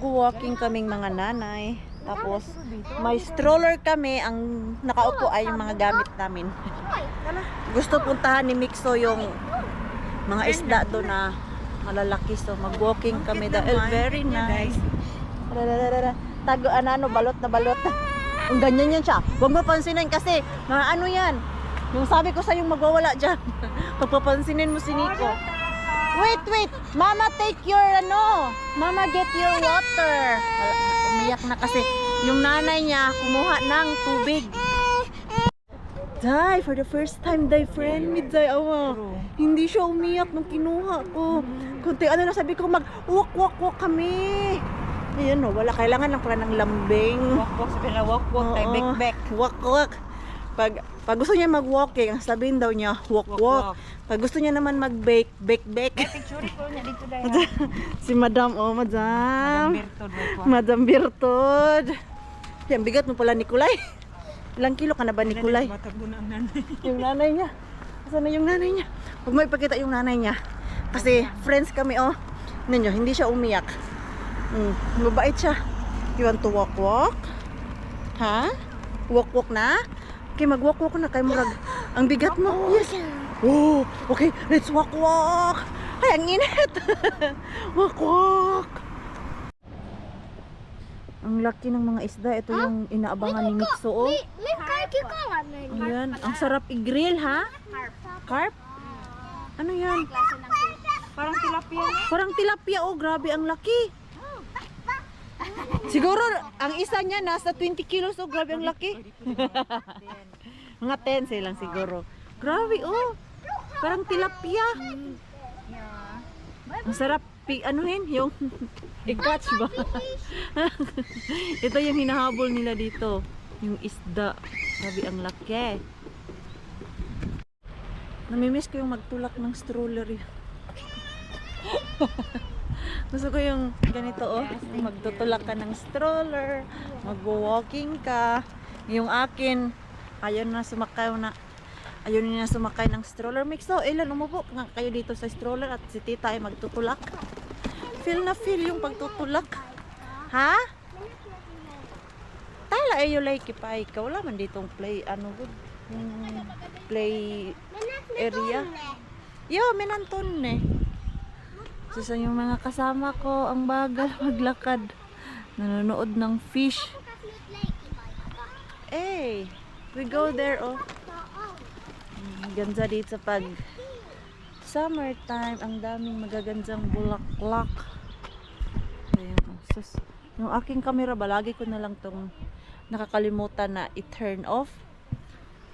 Mag-walking kaming mga nanay. Tapos, may stroller kami. Ang nakaupo ay yung mga gamit namin. Gusto puntahan ni Mixo yung mga isda doon na malalaki. So, mag-walking kami dahil very nice. Tago, ano, balot na balot. Ang ganyan yan siya. Huwag mo pansinin kasi, mga ano yan. Yung sabi ko sa yung magwawala dyan. Pagpapansinin mo si Nico. Wait. Mama, take your ano. Mama, get your water. Umiyak na kasi. Yung nanay niya, kumuha ng tubig. Day, for the first time, Day, friend me, Day, awa. Hindi siya umiyak nung kinuha ko. Kunti, ano na sabi ko, mag-walk kami. Ayan o, wala. Kailangan lang pala ng lambing. Walk, sabi na walk, tayo back. Walk. Pag gusto niya mag-walking, sabihin daw niya, walk. Pag gusto niya naman mag-bake. Picture ko niya dito dahil. Si Madam, Madam Birtod. Yan, bigat mo pala, Nicolay. Ilang kilo ka na ba, Nicolay? Yung nanay niya. Saan na yung nanay niya? Huwag mo ipakita yung nanay niya. Kasi friends kami, Ninyo, hindi siya umiyak. Mabait siya. You want to walk? Ha? Walk na? Okay, mag-walk na kay Murag. Ang bigat mo. Yes. Oh, okay, let's walk. Ay, ang init. walk. Ang laki ng mga isda. Ito yung inaabangan ni Mixo. Ayan, ang sarap i-grill, ha? Carp? Ano yan? Parang tilapia. Parang tilapia, grabe, ang laki. Siguro, ang isa niya nasa 20 kilos, grabe, ang laki. Mga 10 silang siguro. Grabe, parang tilapia. Ang sarap, anuhin, yung i-catch ba? Ito yung hinahabol nila dito. Yung isda. Grabe, ang laki. Namimiss ko yung magtulak ng stroller. Gusto ko yung ganito, magtutulak ka ng stroller, mag-walking ka. Yung akin, ayaw na sumakay ng stroller. Mixo, ilan umupo nga kayo dito sa stroller at si tita ay magtutulak. Feel yung pagtutulak. Ha? Tala ay yung like pa ikaw. Wala man ditong play area. Yo, minanton So yung mga kasama ko, ang bagal maglakad. Nanonood ng fish. Hey, we go there, Ganda dito pag summertime. Ang daming magagandang bulaklak. Ayan, yung aking camera ba, lagi ko na lang tong nakakalimutan na i-turn off.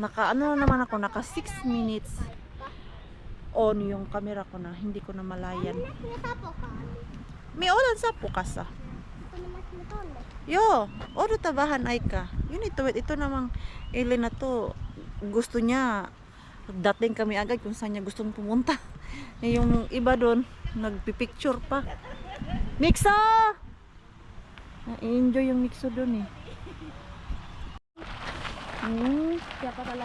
Naka 6 minutes on yung camera ko na, hindi ko na malayan. May ulan sa pukas Yo, tabahan ay ka. Yun ito namang ilin na to. Gusto niya dating kami agad kung saan niya gustong pumunta. Yung iba doon nagpipicture pa. Mixo! Na-enjoy yung Mixo doon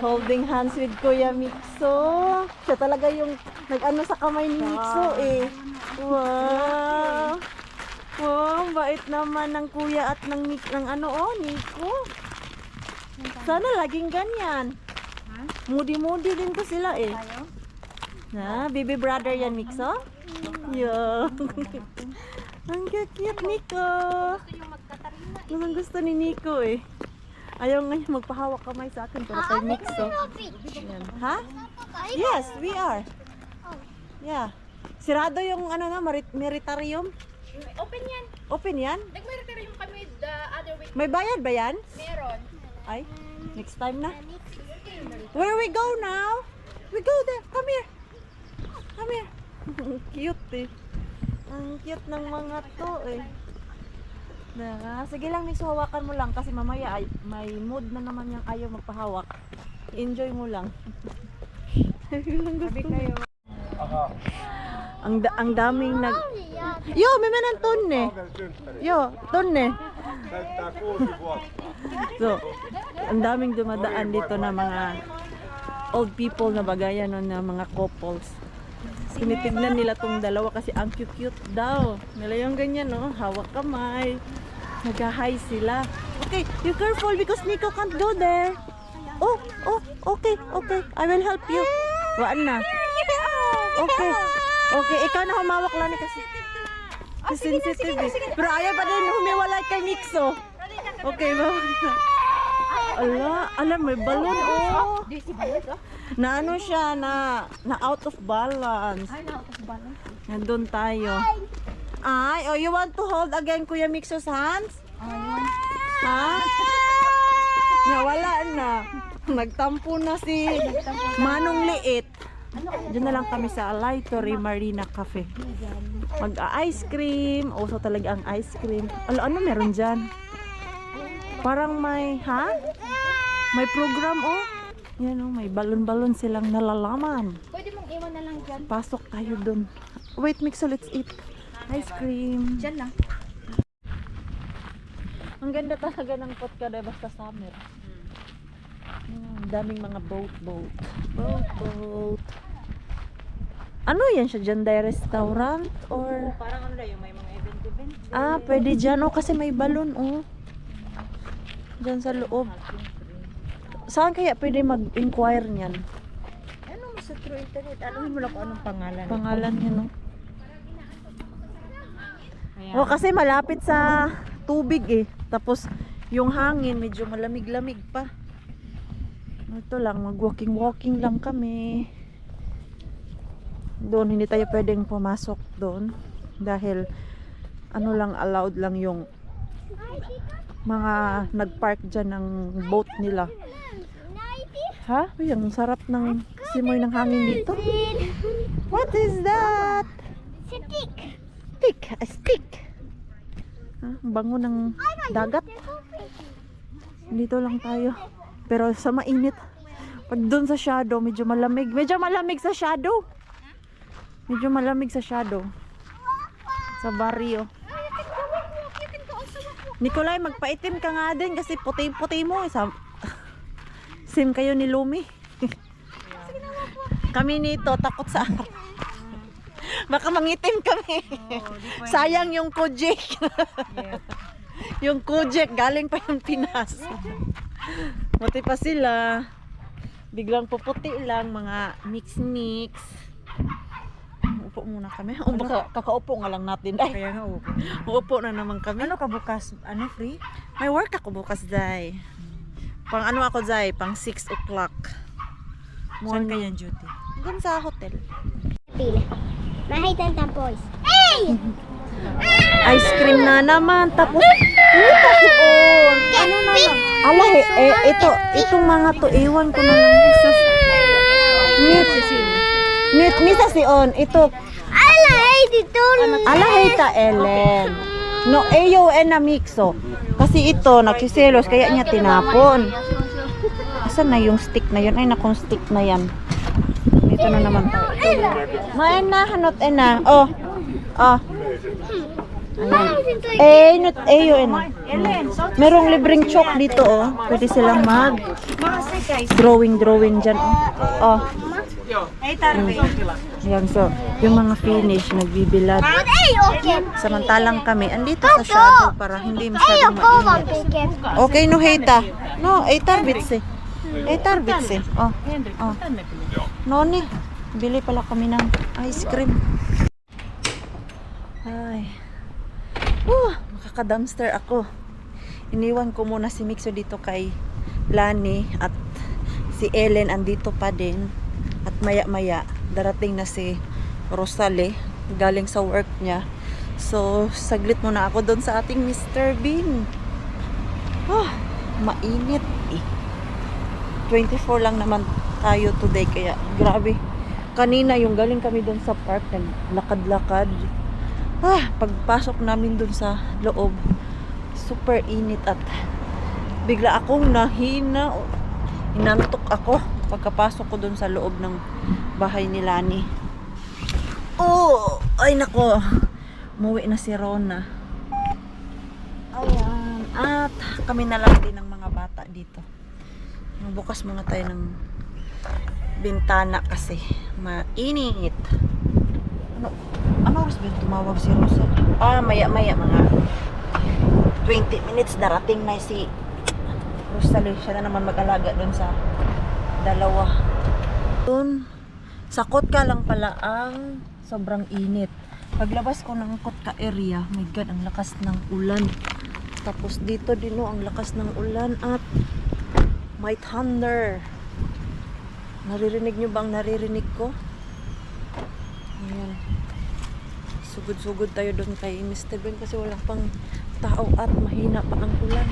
Holding hands with Kuya Mixo. Siya talaga yung nag-ano sa kamay ni Mixo Wow. Wow, bait naman ng kuya at ng Nico. Sana laging ganyan. Moody din to sila baby brother yan, Mixo. Yeah. Ang cute, Nico. Gusto ni Nico Ayaw nga niya magpahawak kamay sa akin pero kay Mixo. Ha? Yes, we are. Yeah. Sirado yung meritarium. Open yan? Nag-meritarium kami the other week. May bayad ba yan? Meron. Ay, next time na. Where we go now? We go there. Come here. Cute Ang cute ng mga to Sige lang, Mixo, hawakan mo lang kasi mamaya may mood na naman yung ayaw magpahawak. Enjoy mo lang. Sabi kayo. Ang daming Yo, may manan tonne. Yo, tonne. So, ang daming dumadaan dito na mga old people na bagayan na mga couples. Tinitignan nila tong dalawa kasi ang cute-cute daw. Nila yung ganyan, no? Hawak kamay. Nag-hi sila. Okay, you careful because Nico can't go there. Oh, okay. I will help you. Waan na. Okay. Okay, ikaw na humawak lang kasi. Sensitive. Pero ayaw pa din humiwalay kay Nixo. Okay, bawal na. Alam, may balon, oh. Na ano siya, na out of balance. Ay, na out of balance. Nandun tayo. Ay, oh, you want to hold again Kuya Mixo's hands? Ayun. Ha? Nawala na. Nagtampo na si Manong Liit. Diyan na lang kami sa Alitory Marina Cafe. Mag-ice cream. Uso talaga ang ice cream. Ano meron dyan? Parang may, ha? May program, oh. Yan, oh, may balon-balon silang nalalaman. Pwede mong iwan na lang dyan. Pasok tayo dun. Wait, Mixo, let's eat ice cream. Dyan lang. Ang ganda talaga ng Putkada basta summer. Daming mga boat. Ano yan siya dyan? Restaurant? Or... Parang ano na yung may mga event. Ah, pwede dyan, oh, kasi may balon, oh. Dyan sa loob. Saan kaya pwede mag-inquire niyan? Ano mo sa true internet? Alam mo lang kung anong pangalan. Pangalan niya, no? Ayan. Oh, kasi malapit sa tubig, eh. Tapos, yung hangin, medyo malamig-lamig pa. Ito lang, mag-walking lang kami. Doon, hindi tayo pwedeng pumasok doon. Dahil, ano lang, allowed lang yung mga nag-park dyan ng boat nila. Ha? Uy, ang sarap ng simoy ng hangin dito. What is that? Stick. A stick. Ha? Ang bango ng dagat. Dito lang tayo. Pero sa mainit. Pag doon sa shadow, medyo malamig. Medyo malamig sa shadow. Sa barrio. Nikolay, magpaitim ka nga din kasi puti-puti mo. Sim kayo ni Lumi. Kami nito, takot sa araw. Baka mangitim kami. Sayang yung Kojek. Yung Kojek, galing pa yung Pinas. Buti pa sila. Biglang puputi lang, mga mix. Upo muna kami. O baka kakaupo nga lang natin. Ay, Kaya nga okay. uupo na naman kami. Ano ka bukas? Ano free? May work ako bukas, Zay. Pang ano ako, Zay? Pang 6 o'clock. Saan ka yan duty? Doon sa hotel. Mahit ang tampoys. Hey! Ice cream na naman. Tapos, ano na lang. Ala, itong mga to, iwan ko na lang. Misa si On. Ito, Alay, dito. alay ta Ellen. No, eyo na Mixo. Kasi ito, nagsiselos, kaya niya tinapon. Asan na yung stick na yun? Ay, nakong stick na yan. Dito na naman tayo. Maen na, hanot na. Oh. Ayan. Eyo na. Merong libreng chalk dito, oh. Pwede silang drawing dyan, oh. Ay, tarbe. Yan, so, yung mga finish, nagbibilad. Ay, okay. Samantalang kami, andito sa shadow para hindi masyadong mainit. Okay, no, Heita. No, ay tarbits eh. Oh. Noni, bili pala kami ng ice cream. Ay. Makaka-dumpster ako. Iniwan ko muna si Mixo dito kay Lani at si Ellen andito pa din. At maya-maya, darating na si Rosale galing sa work niya. So, saglit muna ako doon sa ating Mr. Bean. Mainit eh. 24 lang naman tayo today, kaya grabe. Kanina yung galing kami doon sa park, naglakad-lakad. Pagpasok namin doon sa loob, super init at bigla akong nahina. Inantok ako pagkapasok ko doon sa loob ng bahay ni Lani. Ay nako. Umuwi na si Rona. Ayan. At kami na lang din ng mga bata dito. Bukas muna tayo ng bintana kasi mainit. Ano oras ba yung tumawag si Rosa? Maya-maya mga 20 minutes darating na si Rosalie. Siya na naman mag-alaga doon sa dalawa. Doon, sa Kotka lang pala ang sobrang init. Paglabas ko ng Kotka area, my God, ang lakas ng ulan. Tapos dito din ang lakas ng ulan at may thunder. Naririnig nyo bang naririnig ko? Ayan. Sugod-sugod tayo doon kay Mr. Ben kasi wala pang tao at mahina pa ang ulan.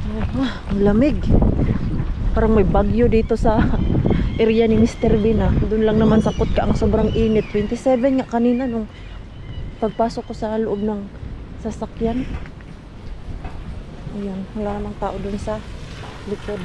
Ayan, ang lamig. Parang may bagyo dito sa area ni Mr. Ben ah. Doon lang naman sa Kotka ang sobrang init. 27 nga kanina nung pagpasok ko sa loob ng sasakyan. Ayan, wala namang tao doon sa likod.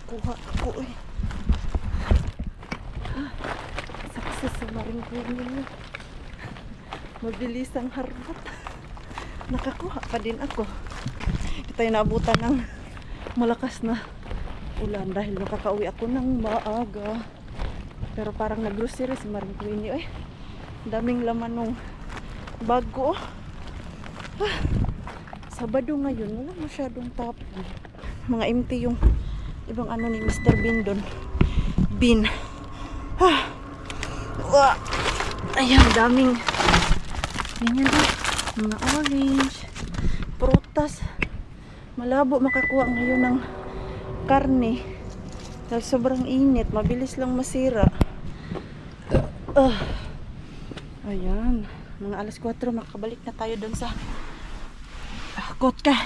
Kuha ako eh. Success sa maringkuin nyo. Mabilis ang harbat. Nakakuha pa din ako. Hindi tayo naabutan ng malakas na ulan dahil nakakauwi ako ng maaga. Pero parang nag-grocery si maringkuin nyo eh. Daming laman nung bag ko. Sabado ngayon, wala masyadong tapon. Mga empty yung ibang ano ni Mr. Bean doon. Bean. Ayan, daming ganyan eh. Mga orange, prutas. Malabo makakuha ngayon ng karne. Dahil sobrang init, mabilis lang masira. Ayan, mga alas 4 makabalik na tayo doon sa Kotka.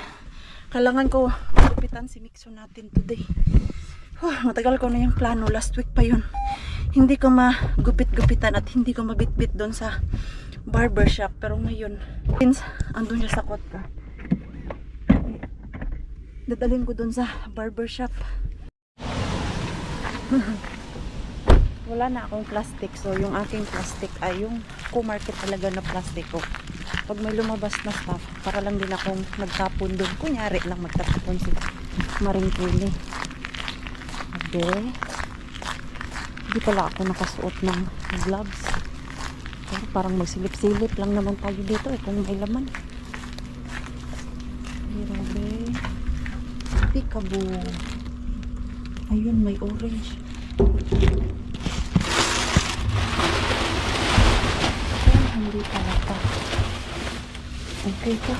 Kailangan ko gupitan si Mixo natin today. Matagal ko na yung plano. Last week pa yun. Hindi ko magupit-gupitan at hindi ko mabitbit doon sa barbershop. Pero ngayon, since andun siya sa Kotka, dadalhin ko doon sa barbershop. Wala na akong plastic. So, yung aking plastic ay yung co-market talaga na plastic ko. Pag may lumabas na stuff, para lang din akong magtapon doon. Kunyari lang magtatapon si maringkuin eh. Okay. Hindi pala ako nakasuot ng gloves. Pero parang magsilip-silip lang naman tayo dito eh kung may laman. Grabe. Peekaboo. Ayun, may orange. Hindi pala pa. Okay po.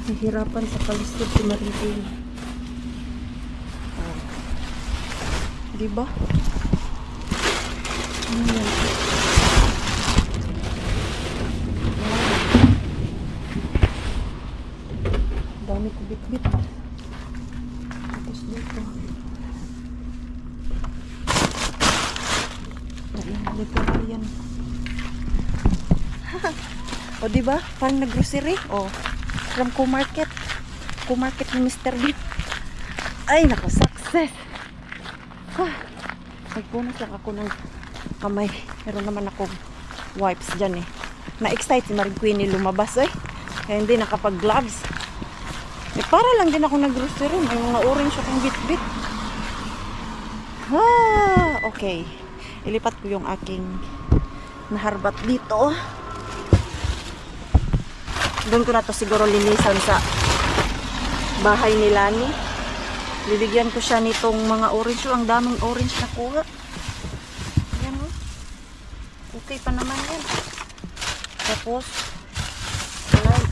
Nahihirapan sa palisod si Maritin. Oh. Diba? Ano yan? Dami ko bit-bit. Tapos dito. Ayan, literal yan. O diba? Parang nag-grocery. O, from Q-Market. Q-Market ni Mr. Bean. Ay, naku, success. Nagpunas lang ako ng kamay. Meron naman akong wipes dyan eh. Na-excite si Marie Queenie lumabas eh. Kaya hindi nakapag-gloves. Eh, para lang din ako nag-grocery. May mga orange akong bit-bit. Okay. Ilipat ko yung aking naharbat dito. Doon ko na to siguro linisan sa bahay ni Lani. Bibigyan ko siya nitong mga orange. Ang daming orange na kuha. Ayan o. Okay pa naman yan. Tapos,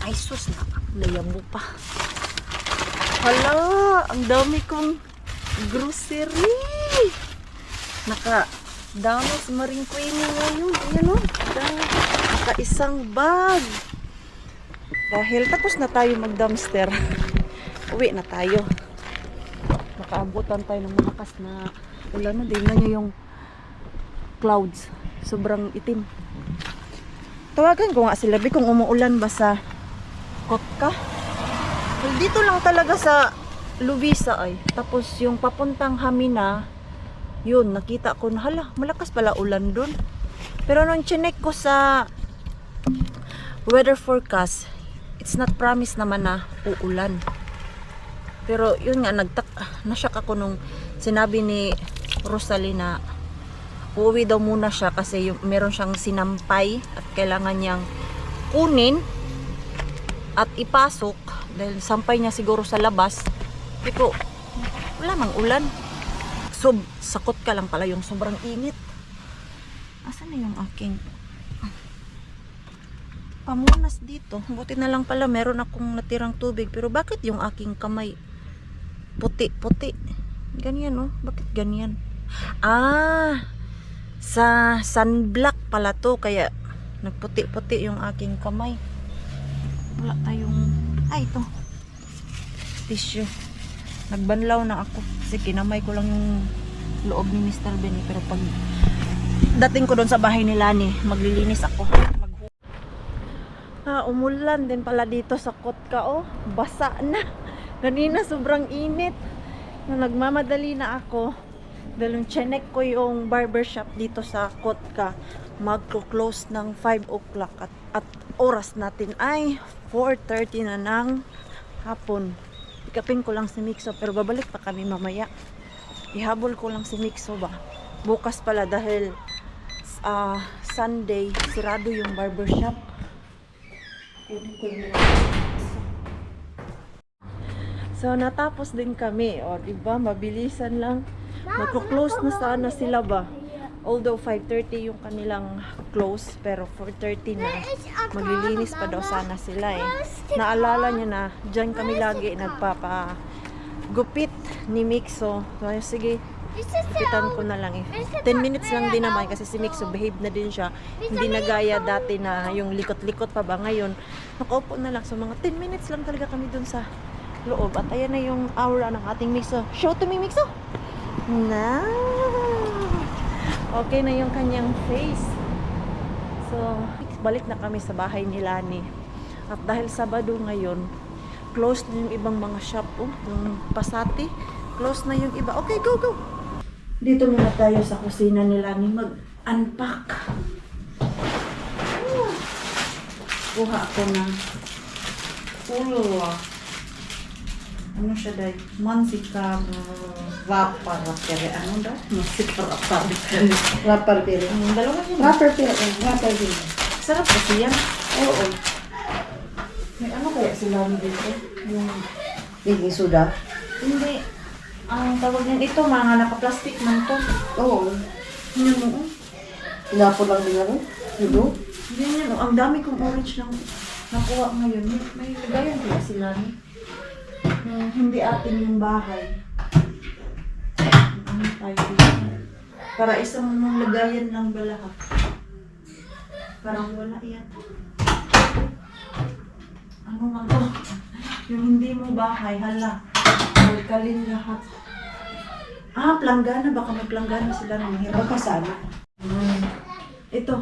ay sus na. Layabo pa. Hala, ang dami kong grocery. Naka-dami si Marie Queenie ngayon. Ayan o. Naka-isang bag. Dahil tapos na tayo mag-dumpster. Uwi na tayo. Nakaabutan tayo ng malakas na ulan na. Tingnan nyo yung clouds. Sobrang itim. Tawagan ko nga sila kung umuulan ba sa Kotka. Well, dito lang talaga sa Lubisa ay. Tapos yung papuntang Hamina, yun, nakita ko na, hala, malakas pala ulan dun. Pero nung chinek ko sa weather forecast, it's not promise naman na uulan. Pero yun nga, nasyak ako nung sinabi ni Rosalie na uuwi daw muna siya kasi meron siyang sinampay at kailangan niyang kunin at ipasok dahil sampay niya siguro sa labas. Pero wala mang ulan. Sakot ka lang pala yung sobrang init. Asan na yung aking pamunas dito? Buti na lang pala meron akong natirang tubig. Pero bakit yung aking kamay puti-puti? Ganyan oh. Bakit ganyan? Sa sunblock pala to. Kaya nagputi-puti yung aking kamay. Wala tayong... ito. Tissue. Nagbanlaw na ako. Kasi kinamay ko lang yung loob ni Mr. Benny. Pero pag dating ko doon sa bahay ni Lani, maglilinis ako. Umulan din pala dito sa Kotka. Oh, basa na. Kanina sobrang init. Nung nagmamadali na ako, dahil chinek ko yung barbershop dito sa Kotka, magko-close ng 5 o'clock at oras natin ay 4:30 na ng hapon. Ikapin ko lang si Mixo pero babalik pa kami mamaya. Ihabol ko lang si Mixo ba. Bukas pala dahil Sunday, sirado yung barbershop. So natapos din kami, diba? Mabilisan lang. Magko-close na sana sila ba. Although 5:30 yung kanilang close, pero 4:30 na. Maglilinis pa daw sana sila eh. Naalala niya na dyan kami lagi nagpapagupit ni Mixo. So sige, gupitan ko na lang eh. 10 minutes lang din naman kasi si Mixo behave na din siya. Hindi na gaya dati na yung likot-likot pa ba. Ngayon, nakaupo na lang. So mga 10 minutes lang talaga kami dun sa loob. At ayan na yung aura ng ating Mixo. Show to me, Mixo! Na! Okay na yung kanyang face. So, balik na kami sa bahay ni Lani. At dahil Sabado ngayon, close na yung ibang mga shop. Yung Pasati, close na yung iba. Okay, go, go! Dito muna tayo sa kusina ni Lani mag-unpack. Kuha ako na ano siya dahil? Mansika wrapper. Ano daw? Mansika wrapper. Wrapper pili. Dalawa yun. Wrapper pili. Sarap kasi yan. Oo. May ano kaya sila dito? Yung baking soda? Hindi. Ang tawag niyan ito, mga naka-plastic man to. Oo. Yun mo. Pinapon lang nila rin? Hindi yan. Ang dami kong orange ng nakuha ngayon. May lagayan kaya sila ni. Hindi atin yung bahay. Ano tayo dito? Para isang lagayan lang ba lahat? Parang wala yan. Ano man to? Yung hindi mo bahay, hala. Kalkalin lahat. Ah, planggana. Baka may planggana sila ng hirap. Baka sana. Ito.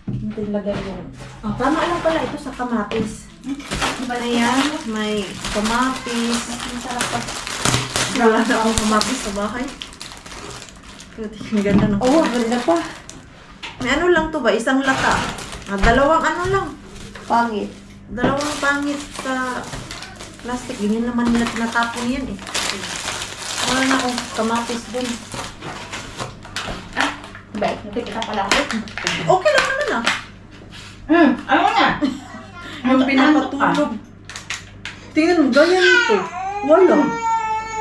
Ito yung lagay mo. Oh, tama lang pala ito sa kamatis. Ano ba na yan? May kamatis. Ang sarap pa. Wala na akong kamatis sa bahay. Ang ganda ng Oo, ganda pa. May ano lang to ba? Isang lata. Ah, dalawang ano lang. Pangit. Dalawang pangit sa plastic. Ganyan naman nila tinatapon yan eh. Wala na akong kamatis dun. Bait, nakikita pala ako. Okay lang naman ah. Ano na? Yung pinapatulog. Tingnan mo, gaya nito. Wala.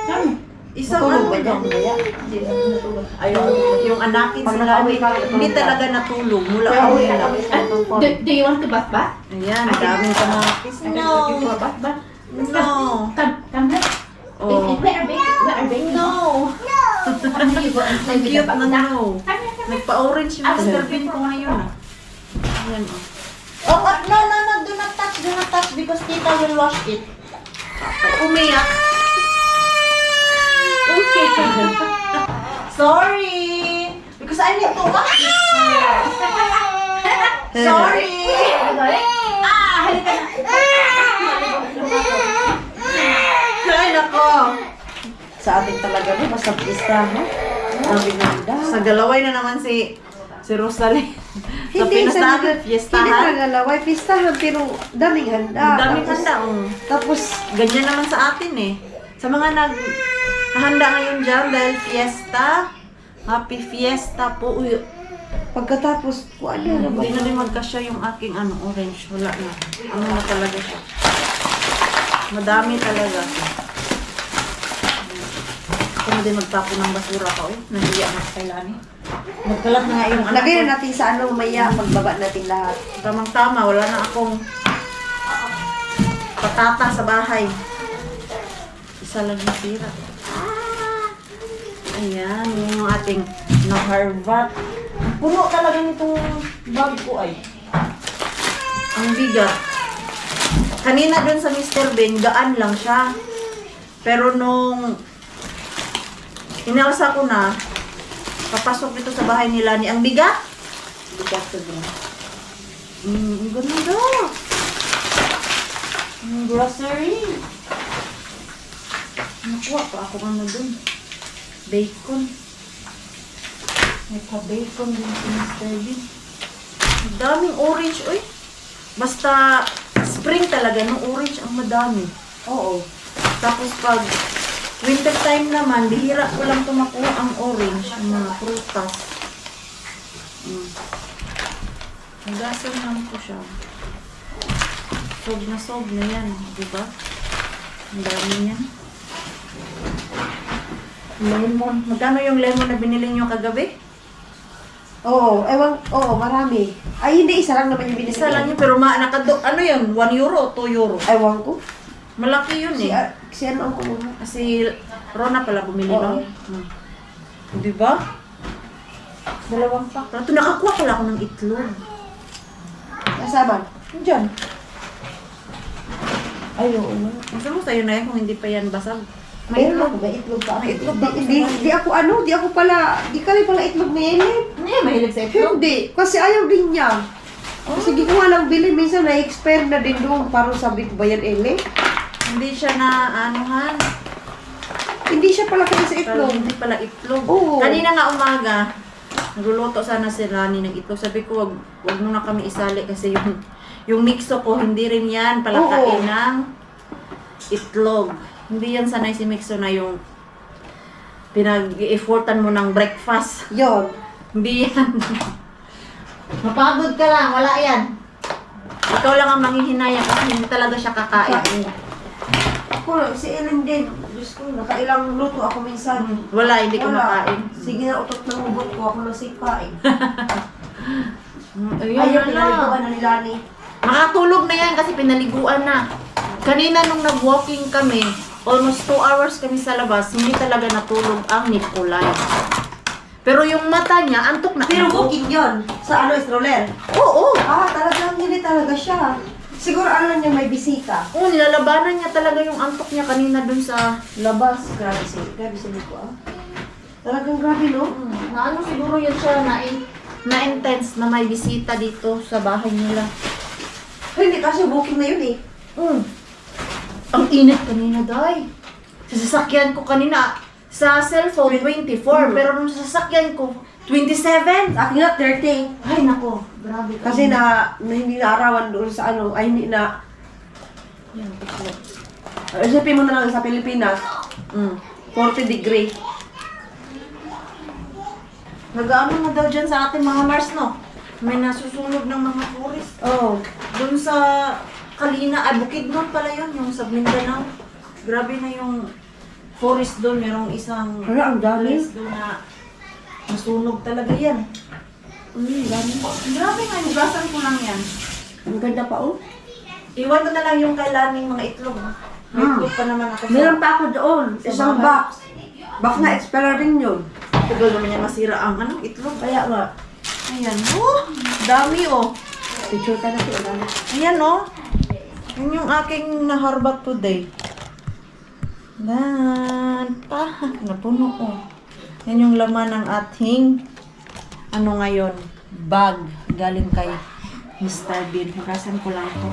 Saan? Isang Matulog ano ba lang. dyan? Kaya? Hindi na natulog. Ayun, yung anakin Pag sila, nakauwi ka, hindi tulog ka. talaga natulog. Mula Kaya ako uwi nila. Do you want to bath? Ayan, daming kamatis. I can No. take you to a bath. No. Come here. Oh. Where are baby? No. Come here, you go and play Ang with the cute na bath. no. Come here, come here. Nagpa-orange yung Mr. Bean ko ngayon ah. Ayan oh. Oh, no, no, no. Do not touch because tita will wash it. Umiyak. Okay. Sorry. Because I need to wash it. Sorry. Halika na. Ay, nako. Sa atin talaga mo, basta pista, no? Ang ganda. Sa galaway na naman si Rosalie. Sa Hindi Pinas sa natin, hindi fiestahan. nagalaway, pistahan, pero daming handa. Daming Tapos- handa. Oh. Tapos, Ganyan naman sa atin eh. Sa mga naghahanda ngayon dyan dahil fiesta, happy fiesta po. Uy, pagkatapos, kung ano na ba? hindi na rin magkasya yung aking orange. Wala na. Ano na talaga siya. Madami talaga. Ako na din magtapon ng basura ko eh. Nahiya na sa kailani. Magkalat na nga yung anak Lagay ko. na natin sa ano, maya, pagbaba natin lahat. Tamang-tama, wala na akong patata sa bahay. Isa lang yung tira. Ayan, yun yung ating na-harvat. Puno talaga nitong bag ko ay. Ang bigat. Kanina dun sa Mr. Bean, gaan lang siya. Pero nung inalsa ko na, papasok dito sa bahay nila ni ang bigat. Bigat ko din. Ang ganda. Ang grocery. Nakuha pa ako ano dun. Bacon. May pa-bacon din si Mr. Bean. Ang daming orange, oy. Basta spring talaga, no orange ang madami. Oo. Tapos pag winter time naman, bihira ko lang tumakuha ang orange, ang mga prutas. Nagasan lang ko siya. Sob na yan, di ba? Ang dami niyan. Lemon. Magkano yung lemon na binili niyo kagabi? Oo, oo, marami. Ay, hindi, isa lang naman yung binili. Isa lang yun, pero ano yun? 1 euro, 2 euro. Ewan ko. Malaki yun eh. Si ano ang kumuha? Kasi Rona pala bumili Oo. nun. Di ba? Dalawang pack. Pero nakakuha pala ako ng itlog. Kasaban? Diyan. Ay, oo. Gusto mo sa'yo na yan kung hindi pa yan basag? Mayroon ako, may itlog pa. May itlog pa ako sa Di bahay. ako pala, di kami pala itlog ni Ellen. Hindi, mahilig sa itlog. Hindi, kasi ayaw din niya. Kasi di ko nga lang bili, minsan na-expire na din doon. Parang sabi ko ba yan, Ellen? Hindi siya na anuhan. Hindi siya pala kaya sa Pero itlog. hindi pala itlog. Oo. Kanina nga umaga, nagluluto sana si Rani ng itlog. Sabi ko, wag mo na kami isali kasi yung mixo ko, hindi rin yan palakain Oo. ng itlog. Hindi yan sanay si mixo na yung pinag-effortan mo ng breakfast. Yon. Hindi yan. Mapagod ka lang, wala yan. Ikaw lang ang manghihinayang kasi hindi talaga siya kakain. Ako, si Ellen din. Diyos ko, nakailang luto ako minsan. Wala, hindi ko makain. Sige na, utot ng ubot ko. Ako na si kain. Ayun Ayaw, na. pinaliguan na ni Lani. Makatulog na yan kasi pinaliguan na. Kanina nung nag-walking kami, almost 2 hours kami sa labas, hindi talaga natulog ang Nikolay. Pero yung mata niya, antok na. Pero walking yun. Sa ano, stroller? Oo. Ah, talagang hindi talaga siya. Siguro alam niya may bisita. Oo, nilalabanan niya talaga yung antok niya kanina dun sa... Labas. Grabe si Nico, ah. Talagang grabe, no? Na ano siguro yun siya na-intense na may bisita dito sa bahay nila. Hindi kasi walking na yun, eh. Ang init kanina, day. Sa sasakyan ko kanina, sa cellphone, 24. Pero nung sa sasakyan ko, 27. Sa akin nga, 30. Ay, nako. Grabe. Kasi hindi na arawan doon sa ano, ay hindi na... Yan, ito. Isipin mo na lang sa Pilipinas, 40 degree. Nag-ano na daw dyan sa ating mga Mars, no? May nasusunog ng mga tourist. Oh. Doon sa Kalina, ay Bukidnon pala yun, yung sa Mindanao. Grabe na yung forest doon. Merong isang Kaya ang dami. place doon na nasunog talaga yan. Dami. Grabe nga, hugasan ko lang yan. Ang ganda pa, oh. Iwan ko na lang yung kailaning mga itlog. May itlog pa naman ako Meron pa ako doon. Sa Isang bahay. box. Box na expire din yun. Tagal naman niya masira ang itlog. Kaya nga. Ayan, dami oh. Picture ka na siya. Ayan oh. Yun yung aking naharbat today. Napuno ko. Yan yung laman ng ating ano ngayon, bag galing kay Mr. Bean. Hugasan ko lang ito.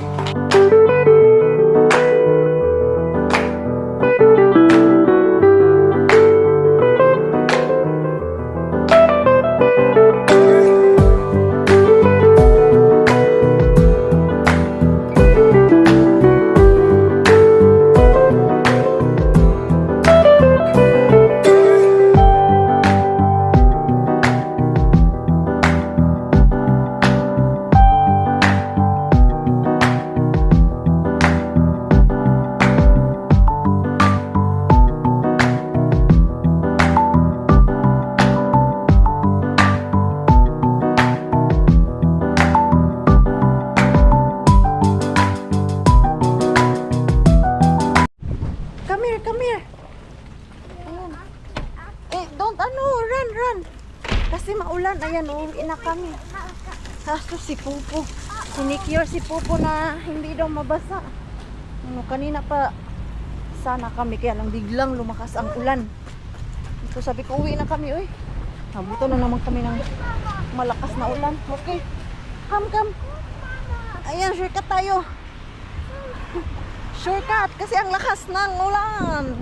Come here. Ayan. Don't run. Kasi maulan. Ayan, uuwi na kami. Kaso si Pupo. Sinicure si Pupo na hindi daw mabasa. Kanina pa sana kami. Kaya lang biglang lumakas ang ulan. So sabi ko, uwi na kami. Uy, nabuto na naman kami ng malakas na ulan. Okay. Come. Ayan, shortcut tayo. Shortcut kasi ang lakas ng ulan.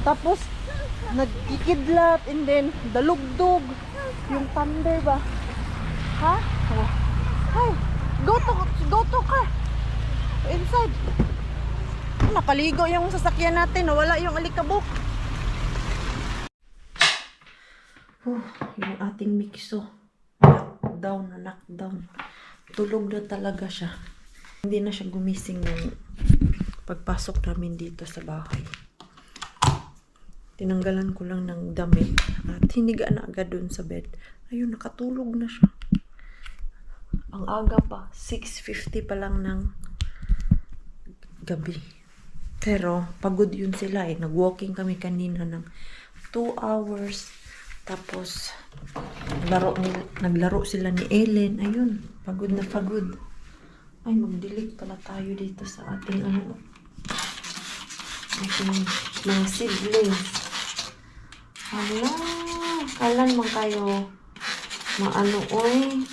Tapos nagkikidlat and then dalugdog yung thunder ba? Ha? Oh. Hey, go to car. Inside. Nakaligo yung sasakyan natin, nawala yung alikabok. Yung ating Mikso. Knockdown. Tulog na talaga siya. Hindi na siya gumising ng pagpasok namin dito sa bahay. Tinanggalan ko lang ng damit at hiniga na agad dun sa bed. Ayun, nakatulog na siya. Ang aga pa, 6:50 pa lang ng gabi. Pero pagod yun sila eh. Nag-walking kami kanina ng 2 hours. Tapos naglaro sila ni Ellen. Ayun, pagod na pagod. Ay, mag-delete pala tayo dito sa ating ating mga siblings. Hala, kalan man kayo maano, oy.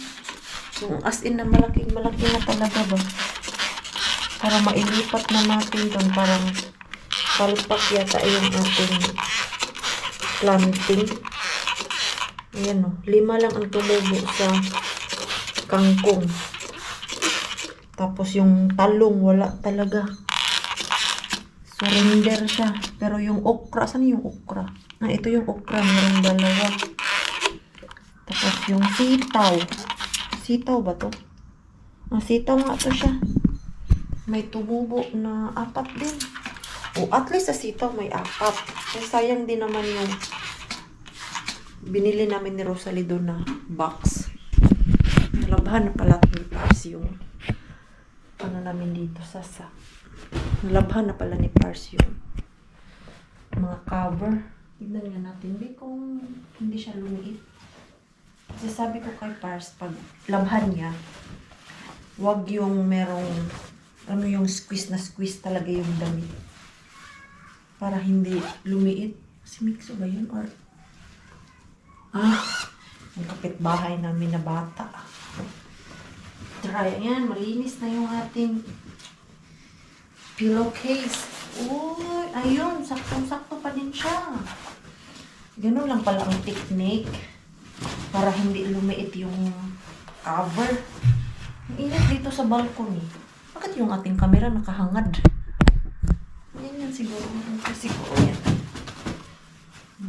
Yung as in na malaki na talaga ba? Para mailipat na natin doon. Parang palpak yata yung ating planting. Ayan o, 5 lang ang tumubo sa kangkong. Tapos yung talong, wala talaga. Surrender siya. Pero yung okra, saan yung okra? Ito yung okra, mayroong 2. Tapos yung sitaw. Sitaw ba to? Sitaw nga to siya. May tumubo na 4 din. O, at least sa sitaw may 4. Eh, sayang din naman yung binili namin ni Rosalie doon na box. Labahan na pala yung ano namin dito sa nalabhan na pala ni Pars yung mga cover. Tignan nga natin, di kung hindi siya lumiit. Kasi sabi ko kay Pars, pag labhan niya, wag yung merong, ano yung squeeze na squeeze talaga yung damit. Para hindi lumiit. Si Mixo ba yun? Or, yung kapitbahay namin na bata. Try, yan, malinis na yung ating pillowcase. Uy, ayun, saktong-sakto pa din siya. Ganun lang pala ang technique para hindi lumiit yung cover. Ang init dito sa balcony. Bakit yung ating camera nakahangad? Yan siguro. Siguro yan.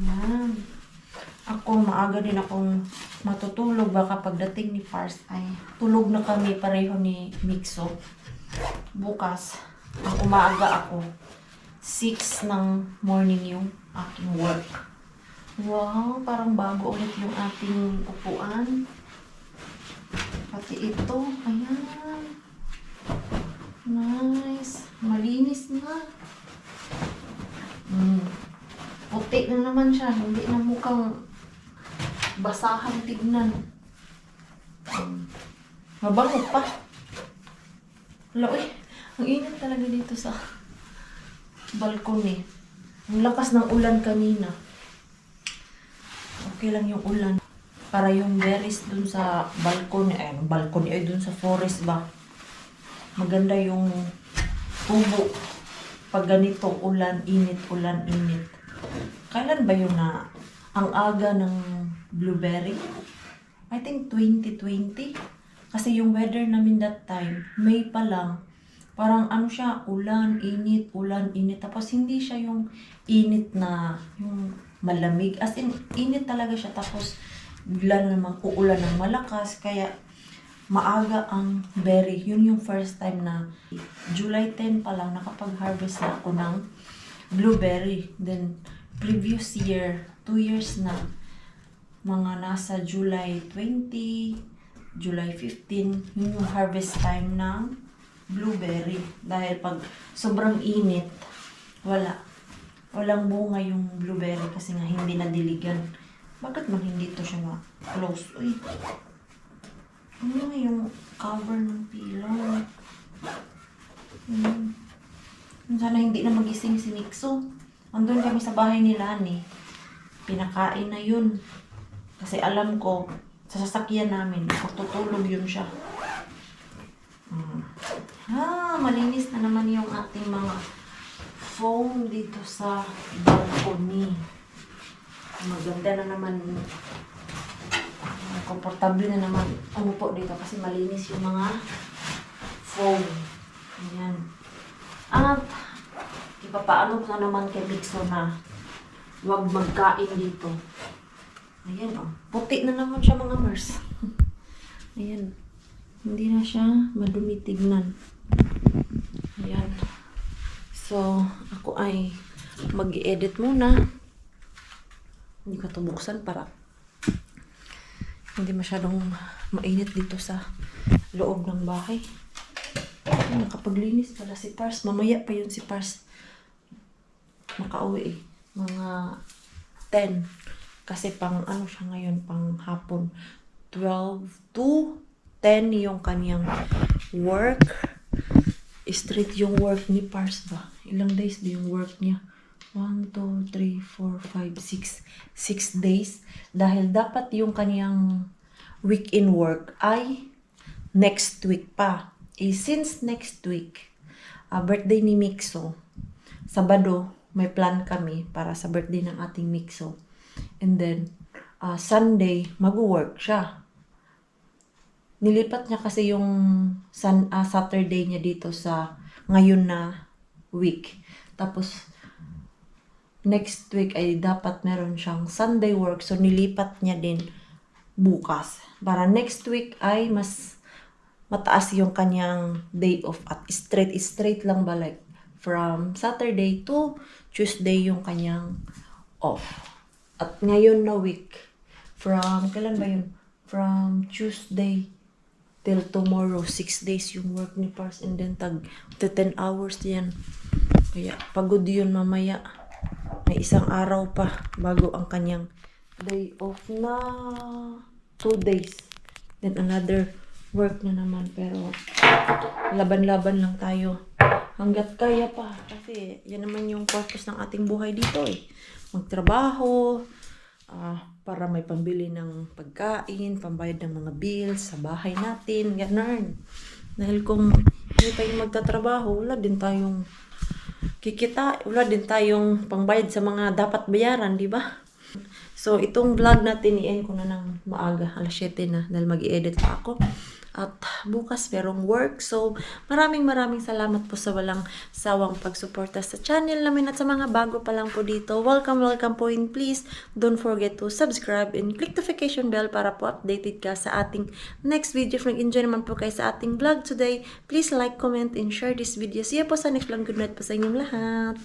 Yan. Ako, maaga din akong matutulog. Baka pagdating ni Pars ay tulog na kami pareho ni Mixo. Bukas, ang umaaga ako. 6 ng morning yung aking work. Wow, parang bago ulit yung ating upuan. Pati ito, ayan. Nice. Malinis na. Puti na naman siya. Hindi na mukhang basahan tignan. Mabango pa. Wala, uy. Ang init talaga dito sa balcony. Ang lakas ng ulan kanina. Okay lang yung ulan. Para yung berries dun sa balcony, ay dun sa forest ba. Maganda yung tubo. Pag ganito, ulan, init. Kailan ba yun na ang aga ng blueberry? I think 2020. Kasi yung weather namin that time, May pa lang. Parang ano siya, ulan, init. Tapos hindi siya yung init na yung malamig. As in, init talaga siya. Tapos bigla namang uulan ng malakas. Kaya maaga ang berry. Yun yung first time na July 10 pa lang nakapag-harvest na ako ng blueberry. Then previous year, 2 years na, mga nasa July 20, July 15, yun yung harvest time ng blueberry. Dahil pag sobrang init, walang bunga yung blueberry kasi nga hindi nadiligan. Bakit man hindi to siya ma-close? Uy, ano nga yung cover ng pillow? Sana hindi na magising si Mixo. Andun kami sa bahay ni Lani. Pinakain na yun. Kasi alam ko, sa sasakyan namin, tutulog yun siya. Malinis na naman yung ating mga foam dito sa balcony. Maganda na naman. Komportable na naman umupo dito kasi malinis yung mga foam. Ayan. At ipapaano ko na naman kay Mixo na huwag magkain dito. Ayan, oh. Puti na naman siya, mga Mars. Ayan. Hindi na siya madumi tignan. Ayan. So, ako ay mag-i-edit muna. Hindi ko ito buksan para hindi masyadong mainit dito sa loob ng bahay. Nakapaglinis pala si Pars. Mamaya pa yun si Pars makauwi eh. Mga 10. Kasi pang ano siya ngayon, pang hapon. 12 to 10 yung kaniyang work. Straight yung work ni Pars ba? Ilang days ba yung work niya? 1, 2, 3, 4, 5, 6 days. Dahil dapat yung kaniyang week-in work ay next week pa. Since next week, birthday ni Mixo, Sabado, may plan kami para sa birthday ng ating Mixo. And then, Sunday, mag-work siya. Nilipat niya kasi yung Saturday niya dito sa ngayon na week. Tapos, next week ay dapat meron siyang Sunday work. So, nilipat niya din bukas. Para next week ay mas mataas yung kanyang day off. At straight lang ba, like from Saturday to Tuesday yung kanyang off. At ngayon na week, from, kailan ba yun? From Tuesday till tomorrow. 6 days yung work ni Pars and then tag 10 hours yan. Kaya pagod yun mamaya. May isang araw pa bago ang kanyang day off na 2 days. Then another work na naman. Pero laban-laban lang tayo. Hanggat kaya pa. Kasi yan naman yung purpose ng ating buhay dito eh. Magtrabaho, para may pambili ng pagkain, pambayad ng mga bills sa bahay natin, ganun. Dahil kung hindi tayong magtatrabaho, wala din tayong kikita, wala din tayong pangbayad sa mga dapat bayaran, di ba? So, itong vlog natin, i-end ko na ng maaga, alas 7 na, dahil mag-i-edit pa ako. At bukas merong work. So, maraming salamat po sa walang sawang pagsuporta sa channel namin at sa mga bago pa lang po dito. Welcome po, and please don't forget to subscribe and click notification bell para po updated ka sa ating next video. If nag-enjoy naman po kayo sa ating vlog today, please like, comment, and share this video. See you po sa next vlog. Good night po sa inyong lahat.